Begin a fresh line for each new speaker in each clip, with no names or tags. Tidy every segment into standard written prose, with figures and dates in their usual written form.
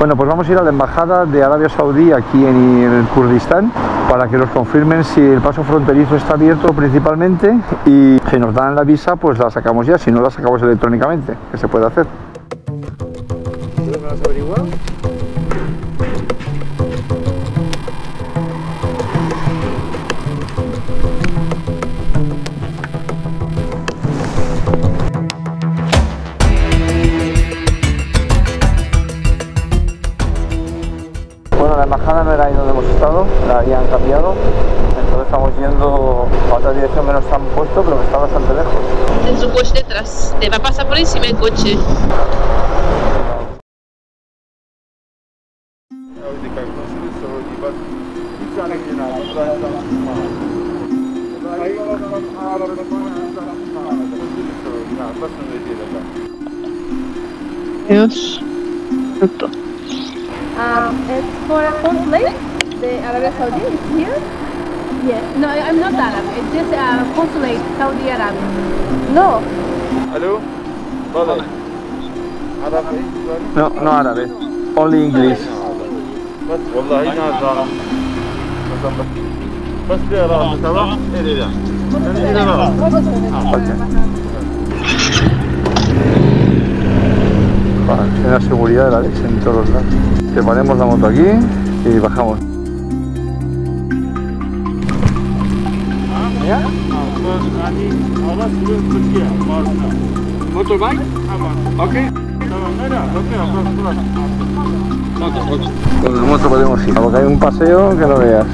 Bueno, pues vamos a ir a la embajada de Arabia Saudí aquí en el Kurdistán para que nos confirmen si el paso fronterizo está abierto principalmente, y si nos dan la visa pues la sacamos ya, si no la sacamos electrónicamente, que se puede hacer. ¿Me has averiguado? Bueno, la embajada no era ahí donde hemos estado, la habían cambiado, entonces estamos yendo a otra dirección que nos han puesto, pero que está bastante lejos.
En su coche detrás, te va a pasar por encima el coche. Dios.
It's for a consulate. The Arabia Saudi is here. Yes. No, I'm not Arab. It's just a consulate, Saudi Arabia. No.
Hello? Brother.
No, no árabe. Only English.
بس والله نازل بس بيقرا تمام إيه
Tiene la seguridad de la leche en todos lados. Separemos la moto aquí y bajamos. ¿Ya?
Motorbike? Ok.
Con la moto podemos ir, porque hay un paseo que no veas.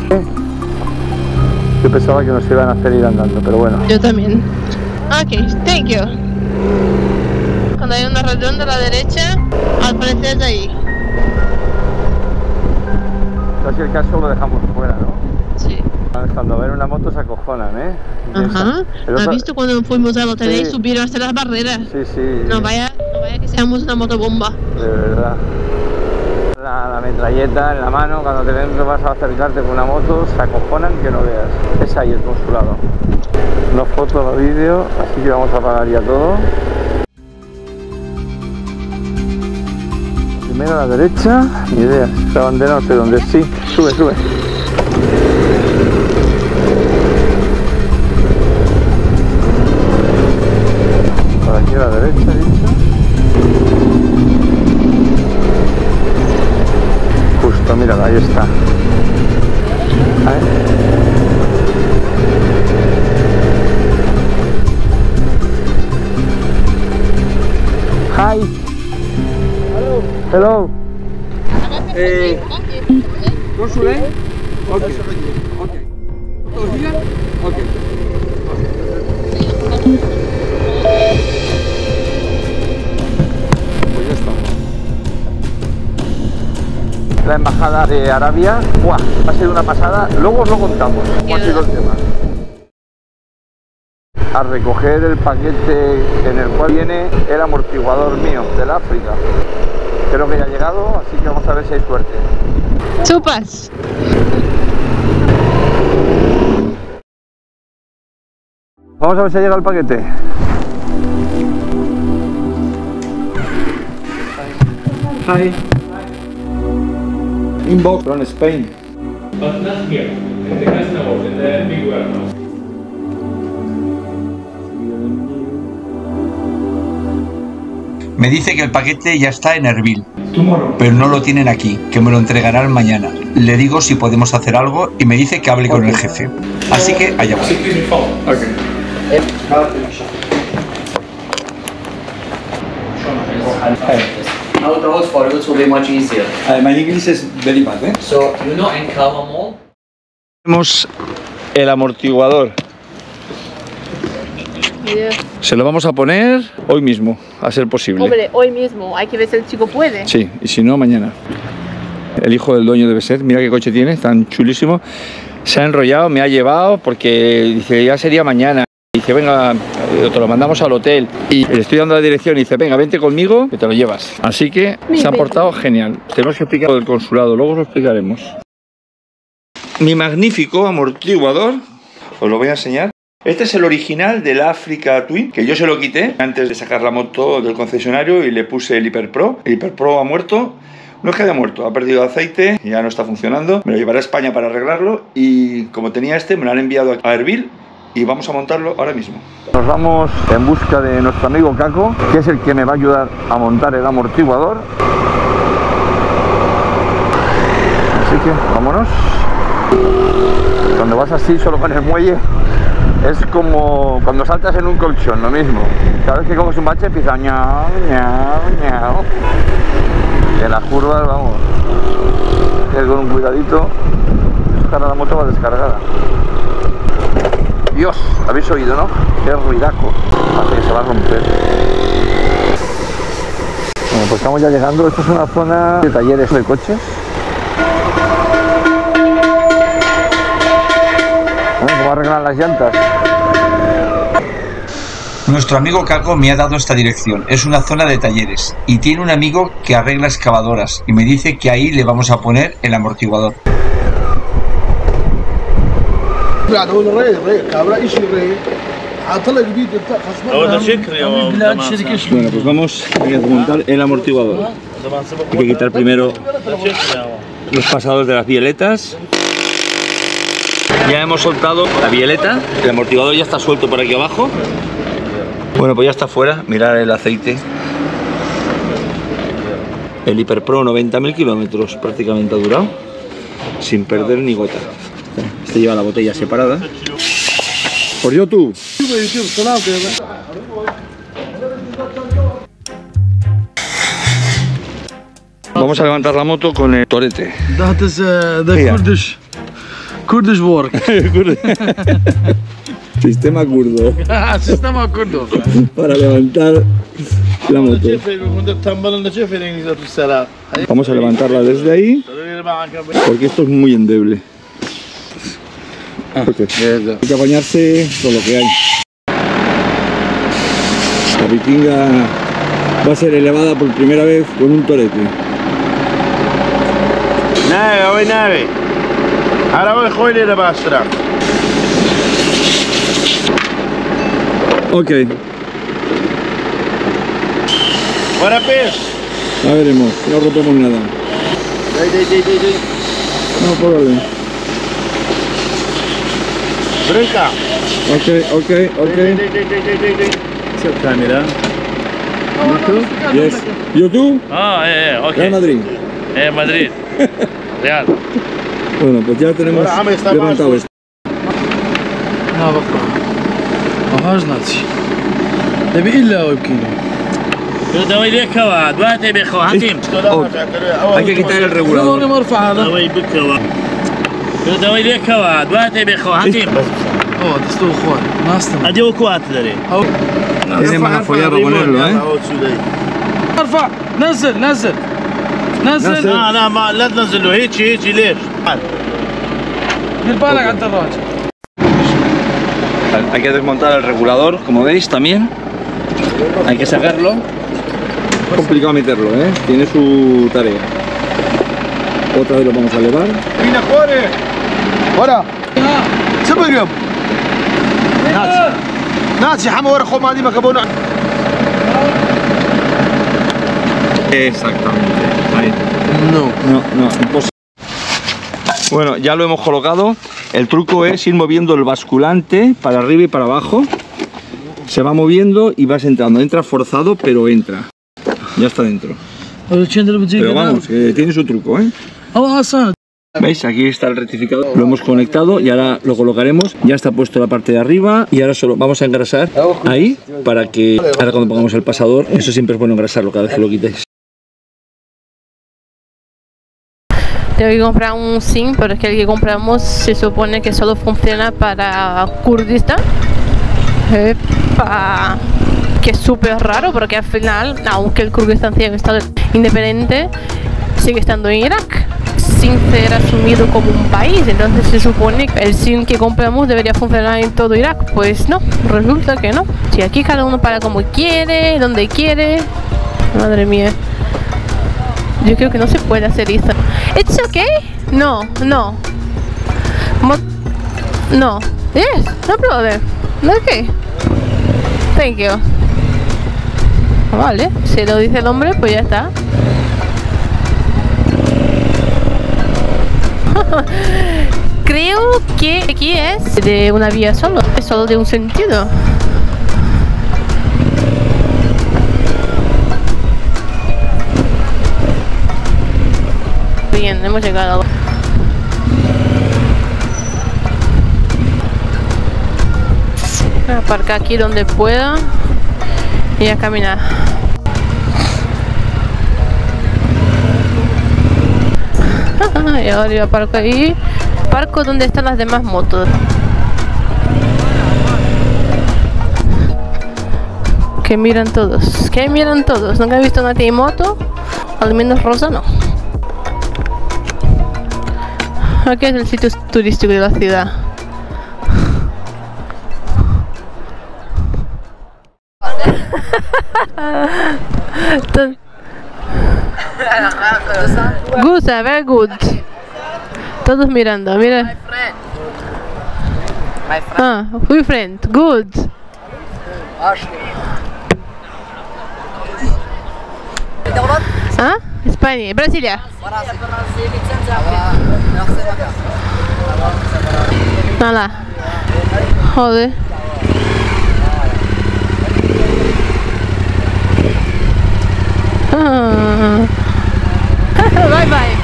Yo pensaba que nos iban a hacer ir andando, pero bueno.
Yo también. Ok, thank you. Cuando hay una redonda a la derecha, al parecer de ahí.
Casi el caso lo dejamos fuera, ¿no?
Sí.
Cuando ven una moto se acojonan, ¿eh?
Ajá. ¿Has visto cuando fuimos al hotel y
Sí.
subieron hasta las barreras?
Sí, sí.
No vaya que seamos una motobomba.
De verdad. La metralleta en la mano, cuando te ven que vas a acercarte con una moto, se acojonan que no veas. Es ahí el consulado. No foto, no vídeo, así que vamos a apagar ya todo. Primero a la derecha, ni idea. Esta bandera no sé dónde es. Sí, sube, sube. Por aquí a la derecha, dicho. Justo, mira, ahí está. Hi. Hello.
Consulate? Okay. Okay. Oh, here? Okay.
Pues ya estamos. La embajada de Arabia, ¡buah! Ha sido una pasada. Luego os lo contamos cómo ha sido el tema. A recoger el paquete en el cual viene el amortiguador mío del África. Creo que ya ha llegado, así que vamos a ver si hay suerte.
¡Chupas!
Vamos a ver si ha llegado el paquete. Hi. Inbox from Spain.
But not here, in the customer, in the big warehouse.
Me dice que el paquete ya está en Erbil, pero no lo tienen aquí, que me lo entregarán mañana. Le digo si podemos hacer algo y me dice que hable con el jefe. Así que allá voy.
Now the roads for you will be much easier.
My English is very bad, ¿eh?
So you know in Kalma Mall.
Tenemos el amortiguador. Se lo vamos a poner hoy mismo, a ser posible.
Hombre, hoy mismo. Hay que ver si el chico puede.
Sí, y si no, mañana. El hijo del dueño debe ser. Mira qué coche tiene, tan chulísimo. Se ha enrollado, me ha llevado porque dice ya sería mañana. Dice, venga, te lo mandamos al hotel. Y le estoy dando la dirección y dice, venga, vente conmigo que te lo llevas. Así que se ha portado genial. Tenemos que explicar del consulado, luego os lo explicaremos. Mi magnífico amortiguador, os lo voy a enseñar. Este es el original del Africa Twin, que yo se lo quité antes de sacar la moto del concesionario y le puse el Hyper Pro. El Hyper Pro ha muerto. No es que haya muerto, ha perdido aceite, ya no está funcionando. Me lo llevaré a España para arreglarlo y como tenía este, me lo han enviado a Erbil y vamos a montarlo ahora mismo. Nos vamos en busca de nuestro amigo Caco, que es el que me va a ayudar a montar el amortiguador. Así que vámonos. Cuando vas así solo con el muelle es como cuando saltas en un colchón, lo mismo. Cada vez que coges un bache empieza ñau, ñau, ñau. Y en las curvas, vamos, es con un cuidadito. Ahora la moto va descargada. Dios, habéis oído, ¿no? Qué ruidaco. Hace que se va a romper. Bueno, pues estamos ya llegando. Esto es una zona de talleres de coches. ¿Cómo arreglan las llantas?
Nuestro amigo Caco me ha dado esta dirección. Es una zona de talleres y tiene un amigo que arregla excavadoras y me dice que ahí le vamos a poner el amortiguador.
Bueno, pues vamos a desmontar el amortiguador. Hay que quitar primero los pasados de las violetas. Ya hemos soltado la violeta, el amortiguador ya está suelto por aquí abajo. Bueno, pues ya está fuera, mirad el aceite. El Hiperpro 90.000 kilómetros prácticamente ha durado, sin perder ni gota. Este lleva la botella separada. Por YouTube. Vamos a levantar la moto con el torete.
Dat is de Kurdish work.
Sistema kurdo.
Sistema kurdo.
Para levantar la moto. Vamos a levantarla desde ahí, porque esto es muy endeble. Hay que apañarse con lo que hay. La vikinga va a ser elevada por primera vez con un torete.
Nave, hoy nave. Ahora voy a ir a la basura.
Ok.
Buena pez.
Ya veremos, no rompemos nada. No, problema.
Brinca.
Ok.
Shut camera.
YouTube? Yes. YouTube?
Ok.
Real Madrid.
Madrid. Real.
Bueno, pues ya tenemos levantado esto.
ها بقى ما هاش ناتشي تبي إلا ويمكن
دوي ليك واد واتي بخو حتيم
Hay que quitar el regulador.
ما ارفع هذا
دوي بك واد دوي ليك واد واتي بخو حتيم
اوه تستوي خوان ناستم
ادي وكوات دري
Tiene mala follada para ponerlo, ¿eh?
ارفع نزل
لا ما لا تنزله هيك ليش؟
دير بالك على الدراجة.
Hay que desmontar el regulador, como veis también. Hay que sacarlo. Es complicado meterlo, ¿eh? Tiene su tarea. Otra vez lo vamos a elevar.
Mira, Juárez. ورا سبقهم ناسي حمى ورا خو مالي مكبونا.
Exactamente. Ahí. No, imposible. Bueno, ya lo hemos colocado. El truco es ir moviendo el basculante para arriba y para abajo. Se va moviendo y vas entrando. Entra forzado, pero entra. Ya está dentro. Pero vamos, tiene su truco, ¿eh? ¿Veis? Aquí está el rectificador. Lo hemos conectado y ahora lo colocaremos. Ya está puesto la parte de arriba y ahora solo vamos a engrasar ahí para que ahora cuando pongamos el pasador, eso siempre es bueno engrasarlo cada vez que lo quitéis.
Tengo que comprar un SIM, pero es que el que compramos se supone que solo funciona para Kurdistán. Que es súper raro porque al final, aunque el Kurdistán sea un estado independiente, sigue estando en Irak, sin ser asumido como un país. Entonces se supone que el SIM que compramos debería funcionar en todo Irak. Pues no, resulta que no. Si aquí cada uno para como quiere, donde quiere. Madre mía. Yo creo que no se puede hacer esto. It's okay? No. No. Yes, no problem. Okay. Thank you. Vale, si lo dice el hombre, pues ya está. Creo que aquí es de una vía solo, es solo de un sentido. Bien, hemos llegado. Voy a aparcar aquí donde pueda y a caminar. Y ahora yo aparco ahí. Aparco donde están las demás motos. Que miran todos. Que miran todos. Nunca he visto una moto. Al menos rosa no. Aquí es el sitio turístico de la ciudad. Good, very good. Todos mirando, mira.
My friend.
Ah, my friend, good. Ah, España, Brasilia. Nada. Joder. Bye bye.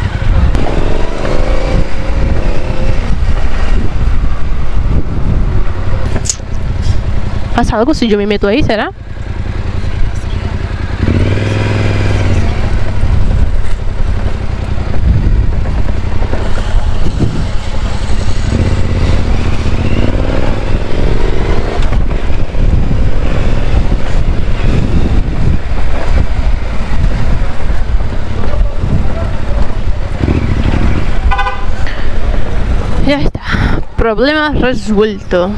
¿Pasa algo si yo me meto ahí, será? Ya está, problema resuelto.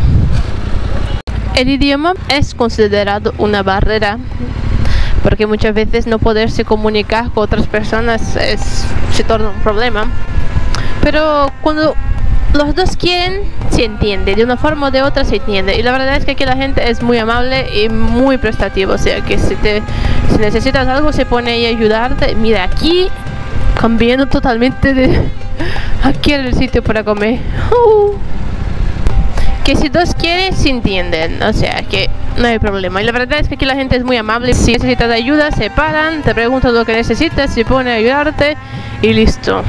El idioma es considerado una barrera porque muchas veces no poderse comunicar con otras personas se torna un problema. Pero cuando los dos quieren, se entiende, de una forma o de otra se entiende. Y la verdad es que aquí la gente es muy amable y muy prestativa, o sea que si necesitas algo se pone ahí a ayudarte. Mira, aquí cambiando totalmente de... Aquí era el sitio para comer. Que si dos quieren, se entienden. O sea que no hay problema. Y la verdad es que aquí la gente es muy amable. Si necesitas ayuda, se paran, te preguntan lo que necesitas, se pone a ayudarte y listo.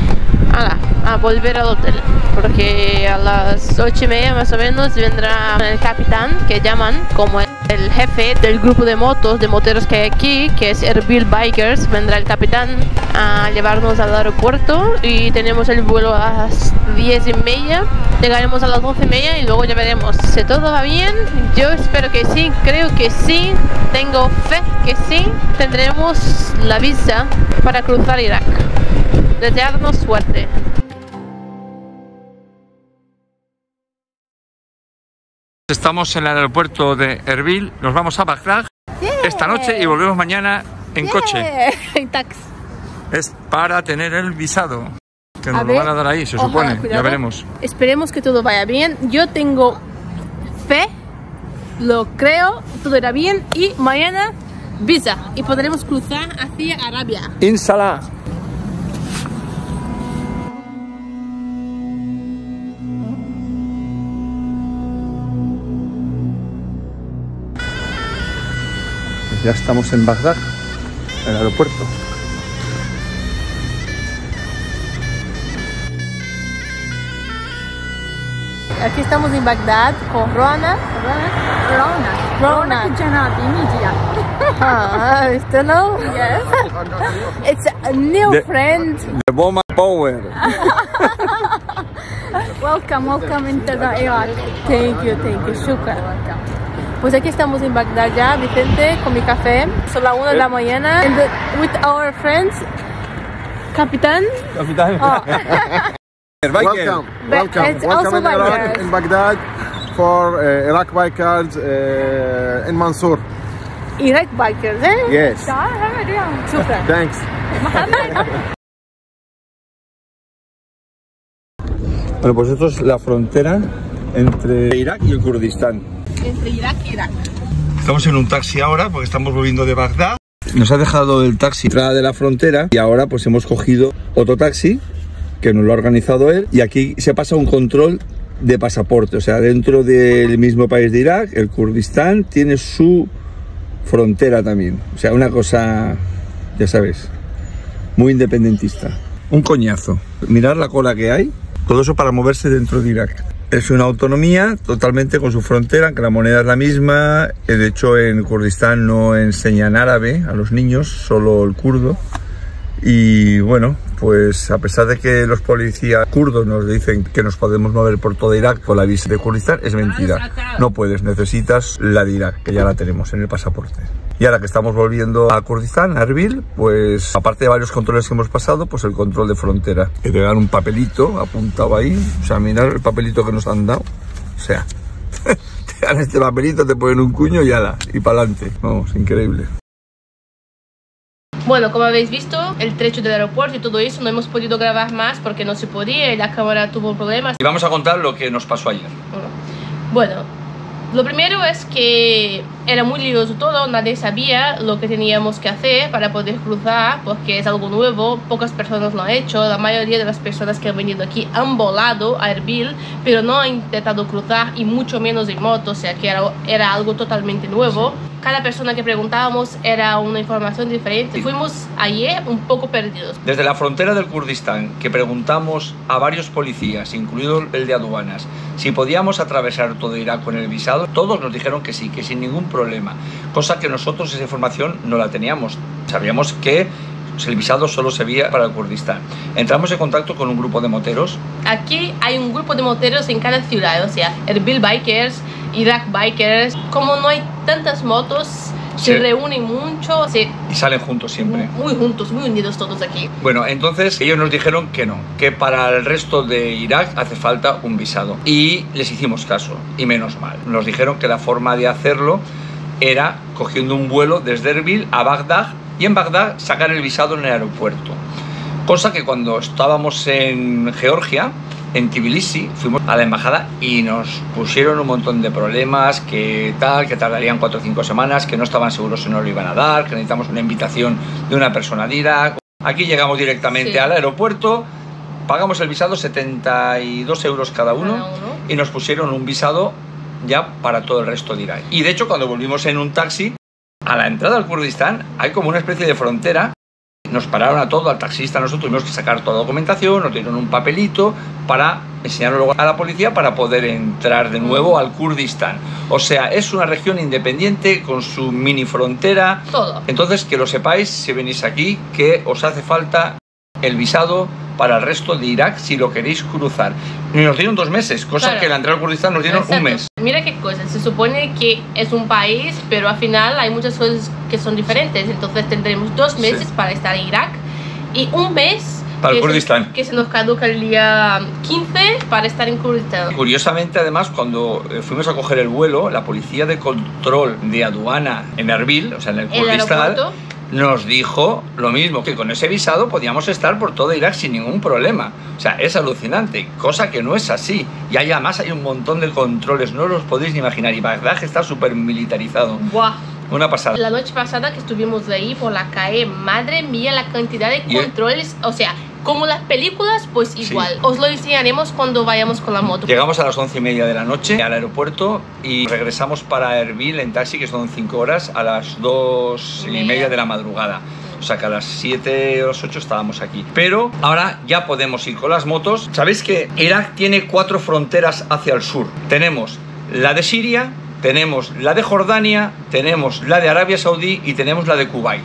A volver al hotel. Porque a las 8:30 más o menos vendrá el capitán, que llaman como el jefe del grupo de motos, de moteros que hay aquí, que es Erbil Bikers. Vendrá el capitán a llevarnos al aeropuerto y tenemos el vuelo a las 10:30. Llegaremos a las 11:30 y luego ya veremos. Si todo va bien, yo espero que sí, creo que sí, tengo fe que sí, tendremos la visa para cruzar Irak. Desearnos suerte.
Estamos en el aeropuerto de Erbil, nos vamos a Bagdad esta noche y volvemos mañana en coche.
En taxi.
Es para tener el visado, que nos lo van a dar ahí, se supone,
cuidado.
ya veremos.
Esperemos que todo vaya bien, yo tengo fe, lo creo, todo irá bien y mañana visa y podremos cruzar hacia Arabia.
Inshallah. Ya estamos en Bagdad, en el aeropuerto.
Aquí estamos en Bagdad con Rona. Rona. ¿Esto no? Yes. It's a new friend.
The Boma Power.
Welcome into the Iraq. Thank you, shukran. Pues aquí estamos en Bagdad ya, Vicente, con mi café. Son las 1 de la mañana. With our friends, Capitán. Oh.
Welcome in Baghdad for Iraq Bikers in Mansour.
Iraq Bikers, eh?
Yes.
Super.
Thanks.
Bueno, pues esto es la frontera entre Irak y el Kurdistán.
Entre Irak y Irak.
Estamos en un taxi ahora porque estamos volviendo de Bagdad. Nos ha dejado el taxi entrada de la frontera y ahora pues hemos cogido otro taxi que nos lo ha organizado él, y aquí se pasa un control de pasaporte, o sea, dentro del mismo país de Irak, el Kurdistán tiene su frontera también, o sea, una cosa, ya sabes, muy independentista. Un coñazo. Mirad la cola que hay, todo eso para moverse dentro de Irak. Es una autonomía totalmente con su frontera, aunque la moneda es la misma. De hecho, en Kurdistán no enseñan árabe a los niños, solo el kurdo. Y bueno, pues a pesar de que los policías kurdos nos dicen que nos podemos mover por todo Irak con la visa de Kurdistán, es mentira. No puedes, necesitas la de Irak, que ya la tenemos en el pasaporte. Y ahora que estamos volviendo a Kurdistán, a Erbil, pues aparte de varios controles que hemos pasado, pues el control de frontera. Que te dan un papelito apuntado ahí, o sea, mirad el papelito que nos han dado. O sea, te dan este papelito, te ponen un cuño y ala, y para adelante. Vamos, increíble.
Bueno, como habéis visto, el trecho del aeropuerto y todo eso no hemos podido grabar más porque no se podía y la cámara tuvo problemas.
Y vamos a contar lo que nos pasó ayer.
Bueno, lo primero es que era muy lioso todo, nadie sabía lo que teníamos que hacer para poder cruzar porque es algo nuevo, pocas personas lo han hecho, la mayoría de las personas que han venido aquí han volado a Erbil, pero no han intentado cruzar y mucho menos en moto, o sea que era algo totalmente nuevo. Cada persona que preguntábamos era una información diferente. Fuimos ayer un poco perdidos.
Desde la frontera del Kurdistán, que preguntamos a varios policías, incluido el de aduanas, si podíamos atravesar todo Irak con el visado, todos nos dijeron que sí, que sin ningún problema. Cosa que nosotros esa información no la teníamos. Sabíamos que el visado solo se veía para el Kurdistán. Entramos en contacto con un grupo de moteros.
Aquí hay un grupo de moteros en cada ciudad, o sea, Erbil Bikers, Irak Bikers. Como no hay tantas motos, se reúnen mucho.
Y salen juntos siempre.
Muy juntos, muy unidos todos aquí.
Bueno, entonces ellos nos dijeron que no, que para el resto de Irak hace falta un visado. Y les hicimos caso, y menos mal. Nos dijeron que la forma de hacerlo era cogiendo un vuelo desde Erbil a Bagdad y en Bagdad sacar el visado en el aeropuerto. Cosa que cuando estábamos en Georgia, en Tbilisi, fuimos a la embajada y nos pusieron un montón de problemas, que tardarían 4 o 5 semanas, que no estaban seguros si nos lo iban a dar, que necesitamos una invitación de una persona de Irak. Aquí llegamos directamente al aeropuerto, pagamos el visado 72 euros cada uno y nos pusieron un visado ya para todo el resto de Irak. Y de hecho, cuando volvimos en un taxi, a la entrada al Kurdistán hay como una especie de frontera. Nos pararon a todo, al taxista, nosotros tuvimos que sacar toda la documentación, nos dieron un papelito para enseñarlo luego a la policía para poder entrar de nuevo al Kurdistán. O sea, es una región independiente con su mini frontera.
Todo.
Entonces, que lo sepáis si venís aquí, que os hace falta el visado para el resto de Irak si lo queréis cruzar. Y nos dieron 2 meses, cosa que la entrada al Kurdistán nos dieron un mes.
Mira qué cosa, se supone que es un país, pero al final hay muchas cosas que son diferentes. Entonces tendremos 2 meses para estar en Irak y un mes
para el Kurdistán,
que se nos caduca el día 15 para estar en Kurdistán.
Curiosamente, además, cuando fuimos a coger el vuelo, la policía de control de aduana en Erbil, o sea, en el Kurdistán, nos dijo lo mismo, que con ese visado podíamos estar por todo Irak sin ningún problema. O sea, es alucinante, cosa que no es así. Y además hay un montón de controles, no los podéis ni imaginar. Y Bagdad está súper militarizado.
¡Buah!
Una pasada.
La noche pasada que estuvimos de ahí por la calle, madre mía, la cantidad de controles, o sea, como las películas, pues igual. Sí. Os lo enseñaremos cuando vayamos con la moto.
Llegamos a las 11:30 de la noche al aeropuerto y regresamos para Erbil en taxi, que son 5 horas, a las 2:30 de la madrugada. O sea que a las 7 o las 8 estábamos aquí. Pero ahora ya podemos ir con las motos. Sabéis que Irak tiene 4 fronteras hacia el sur. Tenemos la de Siria, tenemos la de Jordania, tenemos la de Arabia Saudí y tenemos la de Kuwait.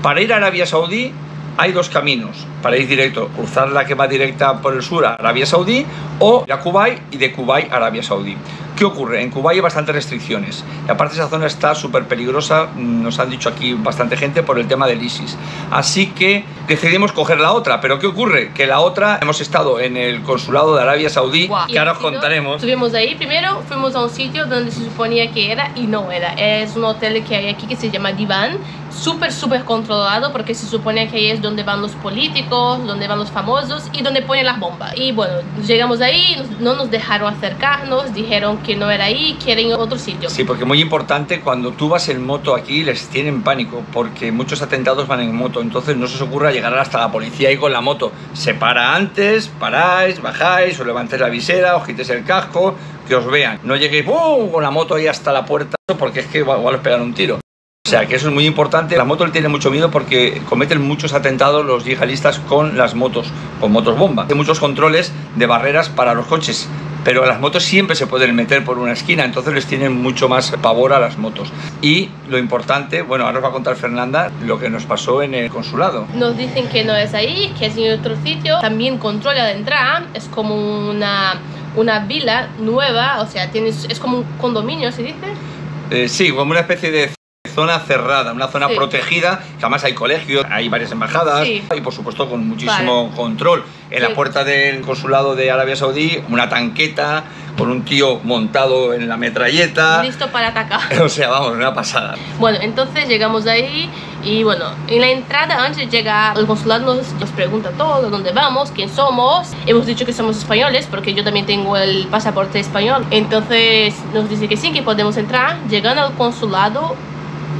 Para ir a Arabia Saudí hay 2 caminos. Para ir directo, cruzar la que va directa por el sur a Arabia Saudí, o a Kuwait y de Kuwait a Arabia Saudí. ¿Qué ocurre? En Kuwait hay bastantes restricciones. Y aparte esa zona está súper peligrosa, nos han dicho aquí bastante gente, por el tema del ISIS. Así que decidimos coger la otra. ¿Pero qué ocurre? Que la otra, hemos estado en el consulado de Arabia Saudí, que ahora os contaremos.
Estuvimos ahí, primero fuimos a un sitio donde se suponía que era y no era. Es un hotel que hay aquí que se llama Divan, súper controlado, porque se supone que ahí es donde van los políticos, donde van los famosos y donde ponen las bombas. Y bueno, llegamos ahí, no nos dejaron acercarnos, dijeron que no era ahí, quieren otro sitio.
Sí, porque muy importante, cuando tú vas en moto aquí les tienen pánico, porque muchos atentados van en moto, entonces no se os ocurra llegar hasta la policía y con la moto. Se para antes, paráis, bajáis, os levantáis la visera, os quitéis el casco, que os vean. No lleguéis con la moto ahí hasta la puerta, porque es que igual os pegan un tiro. O sea que eso es muy importante. La moto le tiene mucho miedo porque cometen muchos atentados los yihadistas con las motos, con motos bomba. Hay muchos controles de barreras para los coches, pero las motos siempre se pueden meter por una esquina, entonces les tienen mucho más pavor a las motos. Y lo importante, bueno, ahora os va a contar Fernanda lo que nos pasó en el consulado.
Nos dicen que no es ahí, que es en otro sitio. También control de entrada, es como una vila nueva, o sea, es como un condominio, ¿se dice?
Sí, como una especie de zona cerrada, una zona protegida, que además hay colegios, hay varias embajadas y por supuesto con muchísimo control. En la puerta del consulado de Arabia Saudí, una tanqueta con un tío montado en la metralleta.
Listo para atacar.
O sea, vamos, una pasada.
Bueno, entonces llegamos ahí y bueno, en la entrada antes de llegar al consulado nos pregunta todo, dónde vamos, quién somos. Hemos dicho que somos españoles porque yo también tengo el pasaporte español. Entonces nos dice que sí, que podemos entrar. Llegando al consulado,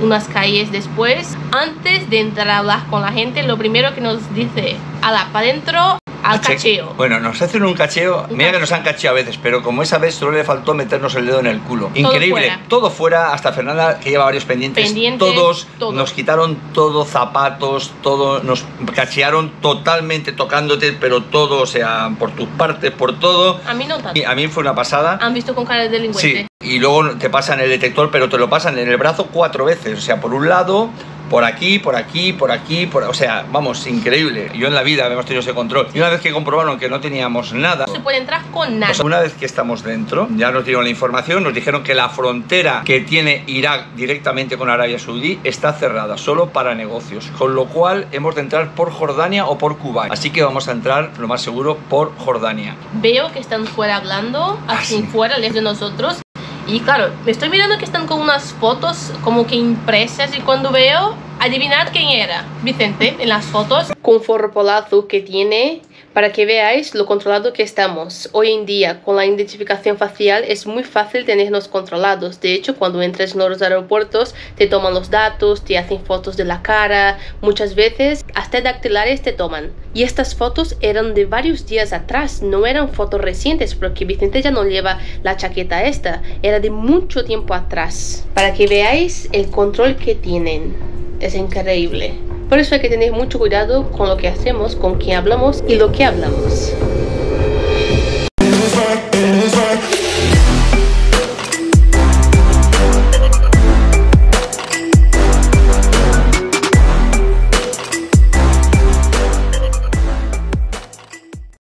unas calles después, antes de entrar a hablar con la gente, lo primero que nos dice, ala, para adentro, al cacheo.
Bueno, nos hacen un cacheo, mira que nos han cacheado a veces, pero como esa vez solo le faltó meternos el dedo en el culo. Increíble, todo fuera, hasta Fernanda, que lleva varios pendientes, todos nos quitaron todo, zapatos, todo, nos cachearon totalmente tocándote, pero todo, o sea, por tus partes, por todo.
A mí no tanto.
A mí fue una pasada.
Han visto con cara de delincuente.
Sí, y luego te pasan el detector, pero te lo pasan en el brazo 4 veces, o sea, por un lado, por aquí, por aquí, por aquí, o sea, vamos, increíble. Yo en la vida hemos tenido ese control. Y una vez que comprobaron que no teníamos nada,
no se puede entrar con nada.
O sea, una vez que estamos dentro, ya nos dieron la información, nos dijeron que la frontera que tiene Irak directamente con Arabia Saudí está cerrada, solo para negocios, con lo cual hemos de entrar por Jordania o por Kuwait. Así que vamos a entrar, lo más seguro, por Jordania.
Veo que están fuera hablando, así fuera, lejos de nosotros. Y claro, me estoy mirando que están con unas fotos como que impresas y cuando veo, adivinad quién era, Vicente, en las fotos. Con forro polazo que tiene, para que veáis lo controlado que estamos. Hoy en día, con la identificación facial, es muy fácil tenernos controlados. De hecho, cuando entras en los aeropuertos, te toman los datos, te hacen fotos de la cara, muchas veces hasta dactilares te toman. Y estas fotos eran de varios días atrás, no eran fotos recientes, porque Vicente ya no lleva la chaqueta esta, era de mucho tiempo atrás. Para que veáis el control que tienen, es increíble. Por eso hay que tener mucho cuidado con lo que hacemos, con quién hablamos y lo que hablamos.